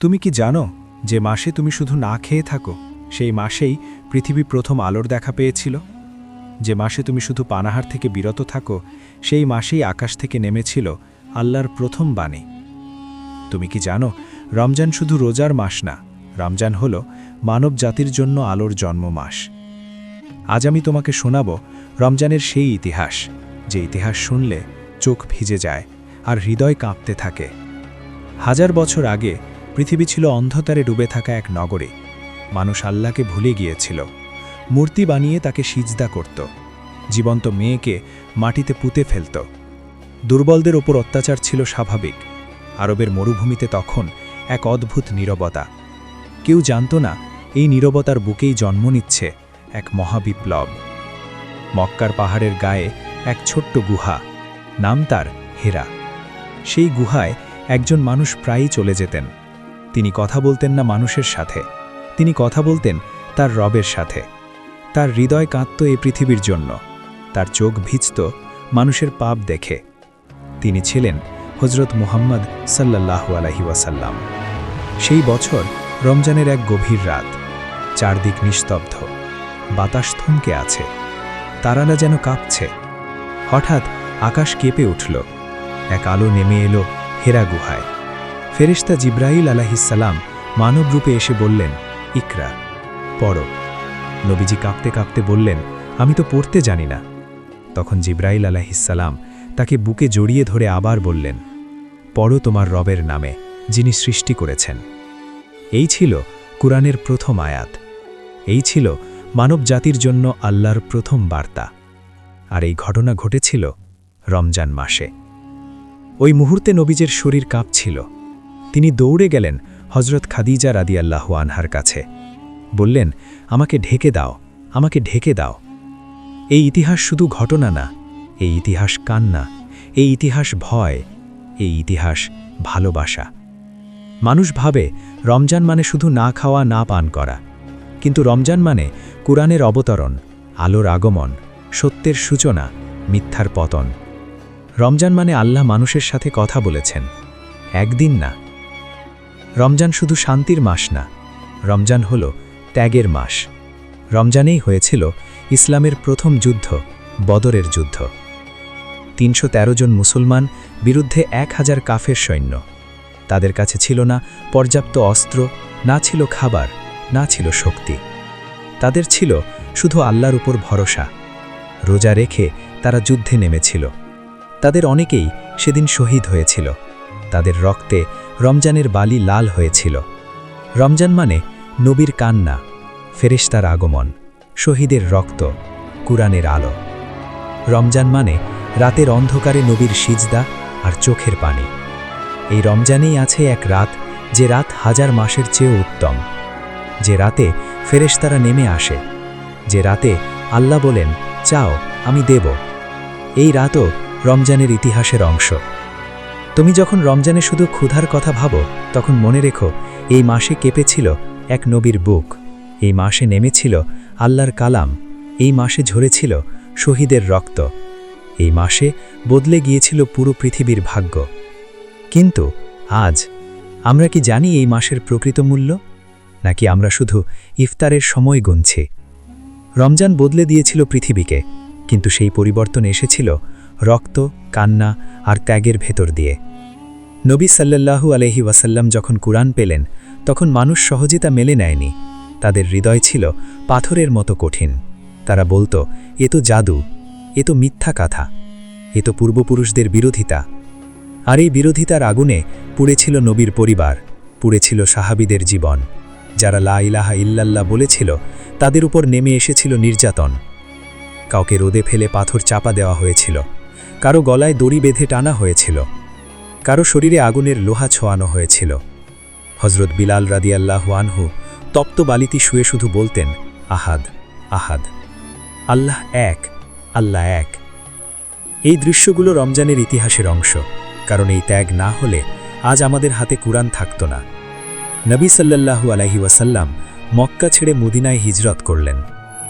তুমি কি জানো যে মাসে তুমি শুধু না খেয়ে থাকো সেই মাসেই পৃথিবী প্রথম আলোর দেখা পেয়েছিল? যে মাসে তুমি শুধু পানাহার থেকে বিরত থাকো সেই মাসেই আকাশ থেকে নেমেছিল আল্লাহর প্রথম বাণী। তুমি কি জানো রমজান শুধু রোজার মাস না, রমজান হল মানব জাতির জন্য আলোর জন্ম মাস। আজ আমি তোমাকে শোনাব রমজানের সেই ইতিহাস, যে ইতিহাস শুনলে চোখ ভিজে যায় আর হৃদয় কাঁপতে থাকে। হাজার বছর আগে পৃথিবী ছিল অন্ধকারে ডুবে থাকা এক নগরী। মানুষ আল্লাহকে ভুলে গিয়েছিল, মূর্তি বানিয়ে তাকে সিজদা করত, জীবন্ত মেয়েকে মাটিতে পুঁতে ফেলত। দুর্বলদের ওপর অত্যাচার ছিল স্বাভাবিক। আরবের মরুভূমিতে তখন এক অদ্ভুত নীরবতা। কেউ জানত না এই নীরবতার বুকেই জন্ম নিচ্ছে এক মহাবিপ্লব। মক্কার পাহাড়ের গায়ে এক ছোট্ট গুহা, নাম তার হেরা। সেই গুহায় একজন মানুষ প্রায়ই চলে যেতেন। তিনি কথা বলতেন না মানুষের সাথে, তিনি কথা বলতেন তার রবের সাথে। তার হৃদয় কাঁদত এই পৃথিবীর জন্য, তার চোখ ভিজত মানুষের পাপ দেখে। তিনি ছিলেন হযরত মুহাম্মদ সাল্লাল্লাহু আলাইহি ওয়াসাল্লাম। সেই বছর রমজানের এক গভীর রাত, চারদিক নিস্তব্ধ, বাতাস থমকে আছে, তারারা যেন কাঁপছে। হঠাৎ আকাশ কেঁপে উঠল, এক আলো নেমে এলো হেরা গুহায়। ফেরেশতা জিব্রাইল আলাইহিসসালাম মানবরূপে এসে বললেন, ইকরা, পড়ো। নবীজি কাঁপতে কাঁপতে বললেন, আমি তো পড়তে জানি না। তখন জিব্রাইল আলাইহিসসালাম তাকে বুকে জড়িয়ে ধরে আবার বললেন, পড়ো তোমার রবের নামে, যিনি সৃষ্টি করেছেন। এই ছিল কুরআনের প্রথম আয়াত। এই ছিল মানব জাতির জন্য আল্লাহর প্রথম বার্তা। আর এই ঘটনা ঘটেছিল রমজান মাসে। ওই মুহূর্তে নবীজের শরীর কাঁপছিল। তিনি দৌড়ে গেলেন হযরত খাদিজা রাদিয়াল্লাহু আনহার কাছে, বললেন, আমাকে ঢেকে দাও, আমাকে ঢেকে দাও। এই ইতিহাস শুধু ঘটনা না, এই ইতিহাস কান্না, এই ইতিহাস ভয়, এই ইতিহাস ভালোবাসা। মানুষ ভাবে রমজান মানে শুধু না খাওয়া না পান করা, কিন্তু রমজান মানে কুরআনের অবতরণ, আলোর আগমন, সত্যের সূচনা, মিথ্যার পতন। রমজান মানে আল্লাহ মানুষের সাথে কথা বলেছেন, একদিন না। রমজান শুধু শান্তির মাস না, রমজান হল ত্যাগের মাস। রমজানেই হয়েছিল ইসলামের প্রথম যুদ্ধ, বদরের যুদ্ধ। ৩১৩ জন মুসলমান বিরুদ্ধে ১,০০০ কাফের সৈন্য। তাদের কাছে ছিল না পর্যাপ্ত অস্ত্র, না ছিল খাবার, না ছিল শক্তি। তাদের ছিল শুধু আল্লাহর উপর ভরসা। রোজা রেখে তারা যুদ্ধে নেমেছিল। তাদের অনেকেই সেদিন শহীদ হয়েছিল। তাদের রক্তে রমজানের বালি লাল হয়েছিল। রমজান মানে নবীর কান্না, ফেরেশতার আগমন, শহীদের রক্ত, কুরআনের আলো। রমজান মানে রাতের অন্ধকারে নবীর সিজদা আর চোখের পানি। এই রমজানেই আছে এক রাত, যে রাত হাজার মাসের চেয়েও উত্তম, যে রাতে ফেরেশতারা নেমে আসে, যে রাতে আল্লাহ বলেন, চাও আমি দেব। এই রাতও রমজানের ইতিহাসের অংশ। তুমি যখন রমজানে শুধু ক্ষুধার কথা ভাবো, তখন মনে রেখো এই মাসে কেঁপেছিল এক নবীর বুক, এই মাসে নেমেছিল আল্লাহর কালাম, এই মাসে ঝরেছিল শহীদের রক্ত, এই মাসে বদলে গিয়েছিল পুরো পৃথিবীর ভাগ্য। কিন্তু আজ আমরা কি জানি এই মাসের প্রকৃত মূল্য? নাকি আমরা শুধু ইফতারের সময় গুনছি? রমজান বদলে দিয়েছিল পৃথিবীকে, কিন্তু সেই পরিবর্তন এসেছিল রক্ত, কান্না আর ত্যাগের ভেতর দিয়ে। নবী সাল্লাল্লাহু আলাইহি ওয়াসাল্লাম যখন কুরআন পেলেন, তখন মানুষ সহজে তা মেলে নেয়নি। তাদের হৃদয় ছিল পাথরের মতো কঠিন। তারা বলতো, এ তো জাদু, এ তো মিথ্যা কথা, এ তো পূর্বপুরুষদের বিরোধিতা। আর এই বিরোধিতার আগুনে পুড়েছিল নবীর পরিবার, পুড়েছিল সাহাবীদের জীবন। যারা লা ইলাহা ইল্লাল্লাহ বলেছিল, তাদের উপর নেমে এসেছিল নির্যাতন। কাউকে রোদে ফেলে পাথর চাপা দেওয়া হয়েছিল, কারো গলায় দড়ি বেঁধে টানা হয়েছিল, কারো শরীরে আগুনের লোহা ছোঁয়ানো হয়েছিল। হযরত বিলাল রাদিয়াল্লাহু আনহু তপ্ত বালিতে শুয়ে শুধু বলতেন, আহাদ, আহাদ, আল্লাহ এক, আল্লাহ এক। এই দৃশ্যগুলো রমজানের ইতিহাসের অংশ, কারণ এই ত্যাগ না হলে আজ আমাদের হাতে কুরআন থাকত না। নবী সাল্লাল্লাহু আলাইহি ওয়াসাল্লাম মক্কা ছেড়ে মদিনায় হিজরত করলেন।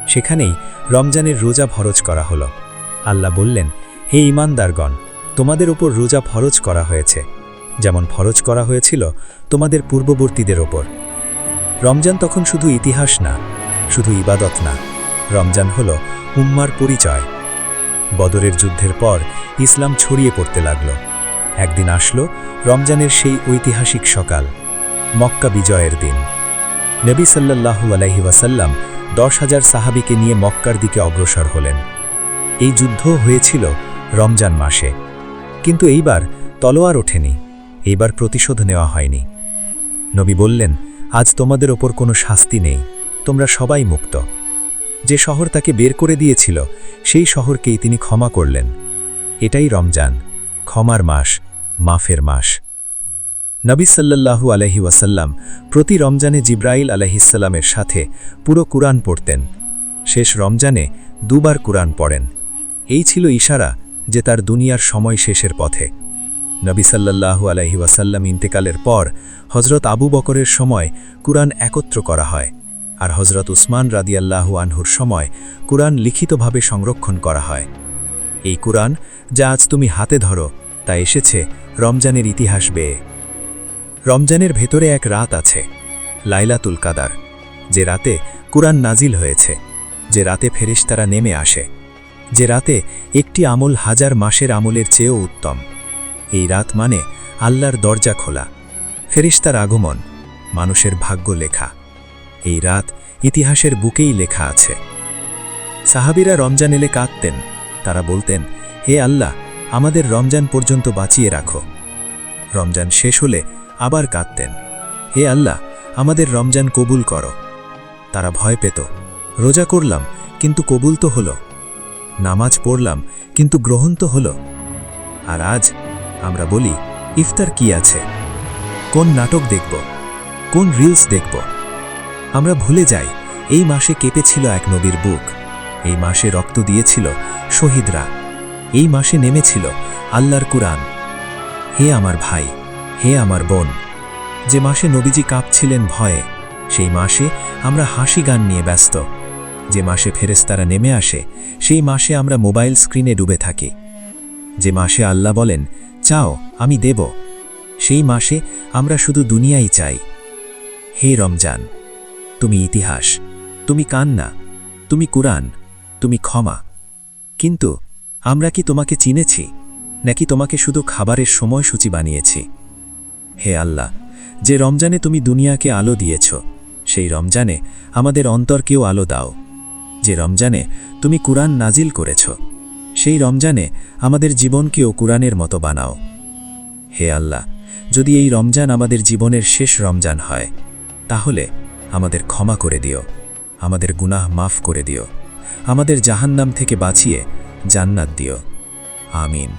সেখানেই রমজানের রোজা ফরজ করা হলো। আল্লাহ বললেন, হে ঈমানদারগণ, তোমাদের উপর রোজা ফরজ করা হয়েছে। যেমন ফরজ করা হয়েছিল তোমাদের পূর্ববর্তীদের ওপর। রমজান তখন শুধু ইতিহাস না, শুধু ইবাদত না, রমজান হল উম্মার পরিচয়। বদরের যুদ্ধের পর ইসলাম ছড়িয়ে পড়তে লাগল। একদিন আসলো রমজানের সেই ঐতিহাসিক সকাল, মক্কা বিজয়ের দিন। নবী সাল্লাল্লাহু আলাইহি ওয়াসাল্লাম 10,000 সাহাবীকে নিয়ে মক্কার দিকে অগ্রসর হলেন। এই যুদ্ধ হয়েছিল রমজান মাসে, কিন্তু এইবার তলোয়ার ওঠেনি, এইবার প্রতিশোধ নেওয়া হয়নি। নবী বললেন, আজ তোমাদের ওপর কোনো শাস্তি নেই, তোমরা সবাই মুক্ত। যে শহর তাকে বের করে দিয়েছিল সেই শহরকেই তিনি ক্ষমা করলেন। এটাই রমজান, ক্ষমার মাস, মাফের মাস। নবী সাল্লাল্লাহু আলাইহি ওয়াসাল্লাম প্রতি রমজানে জিব্রাইল আলাইহিসসালামের সাথে পুরো কুরআন পড়তেন। শেষ রমজানে 2 বার কুরআন পড়েন। এই ছিল ইশারা যে তার দুনিয়ার সময় শেষের পথে। নবী সাল্লাল্লাহু আলাইহি ওয়াসাল্লাম ইন্তেকালের পর হযরত আবু বকরের সময় কুরআন একত্র করা হয়, আর হযরত উসমান রাদিয়াল্লাহু আনহুর সময় কুরআন লিখিতভাবে সংরক্ষণ করা হয়। এই কুরআন যা আজ তুমি হাতে ধরো তা এসেছে রমজানের ইতিহাস বেয়ে। রমজানের ভেতরে এক রাত আছে, লাইলাতুল কাদার, যে রাতে কুরআন নাজিল হয়েছে, যে রাতে ফেরেশতারা নেমে আসে, যে রাতে একটি আমল 1000 মাসের আমলের চেয়েও উত্তম। এই রাত মানে আল্লাহর দরজা খোলা, ফেরেশতার আগমন, মানুষের ভাগ্য লেখা। এই রাত ইতিহাসের বুকেই লেখা আছে। সাহাবীরা রমজান এলে কাঁদতেন। তারা বলতেন, হে আল্লাহ, আমাদের রমজান পর্যন্ত বাঁচিয়ে রাখো। রমজান শেষ হলে আবার কাঁদতেন, হে আল্লাহ, আমাদের রমজান কবুল করো। তারা ভয় পেত, রোজা করলাম কিন্তু কবুল তো হলো, নামাজ পড়লাম কিন্তু গ্রহণ তো হলো। আর আজ আমরা বলি, ইফতার কি আছে, কোন নাটক দেখব, কোন রিলস দেখব। আমরা ভুলে যাই এই মাসে কেঁপেছিল এক নবীর বুক, এই মাসে রক্ত দিয়েছিল শহীদরা, এই মাসে নেমেছিল আল্লাহর কুরআন। হে আমার ভাই, হে আমার বোন, যে মাসে নবীজি কাঁপছিলেন ভয়ে, সেই মাসে আমরা হাসি গান নিয়ে ব্যস্ত। যে মাসে ফেরেশতারা নেমে আসে, সেই মাসে আমরা মোবাইল স্ক্রিনে ডুবে থাকি। যে মাসে আল্লাহ বলেন, চাও আমি দেব, সেই মাসে আমরা শুধু দুনিয়াই চাই। হে রমজান, তুমি ইতিহাস, তুমি কান্না, তুমি কুরআন, তুমি ক্ষমা। কিন্তু আমরা কি তোমাকে চিনেছি, নাকি তোমাকে শুধু খাবারের সময়সূচি বানিয়েছি? হে আল্লাহ, যে রমজানে তুমি দুনিয়াকে আলো দিয়েছ, সেই রমজানে আমাদের অন্তরকেও আলো দাও। যে রমজানে তুমি কুরআন নাজিল করেছ, সেই রমজানে আমাদের জীবনকেও কুরআনের মতো বানাও। হে আল্লাহ, যদি এই রমজান আমাদের জীবনের শেষ রমজান হয়, তাহলে আমাদের ক্ষমা করে দিও, আমাদের গুনাহ মাফ করে দিও, আমাদের জাহান্নাম থেকে বাঁচিয়ে জান্নাত দিও। আমিন।